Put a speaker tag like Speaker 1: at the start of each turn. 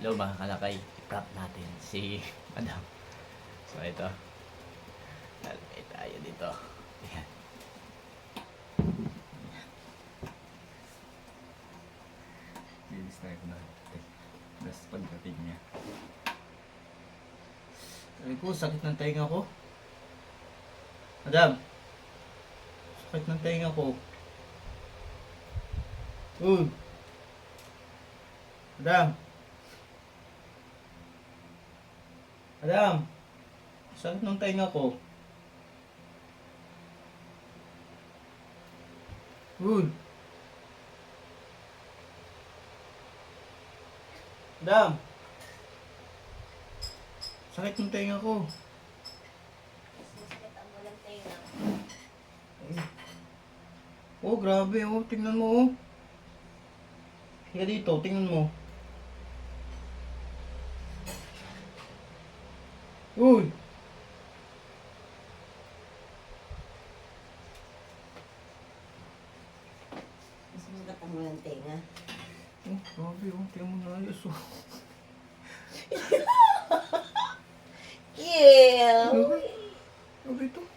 Speaker 1: Hello mga kalakay, i-prop natin si Madam. So ito, lalagay tayo dito. Ayan. Bilis tayo ko natin. Tapos pagdating niya. Sabi ko, sakit ng tainga ko. Madam, sakit ng tainga ko. Madam. Madam, sakit ng tainga ko. Madam, sakit ng tainga ko.
Speaker 2: Sakit ang walang tenga.
Speaker 1: Oh, grabe oh. Tingnan mo oh. Higa dito, tingnan mo. Uy!
Speaker 2: Sakit ang walang tenga.
Speaker 1: Oh, grabe oh. Tingnan mo na ayos oh.
Speaker 2: Yeah!
Speaker 1: Grabe ito.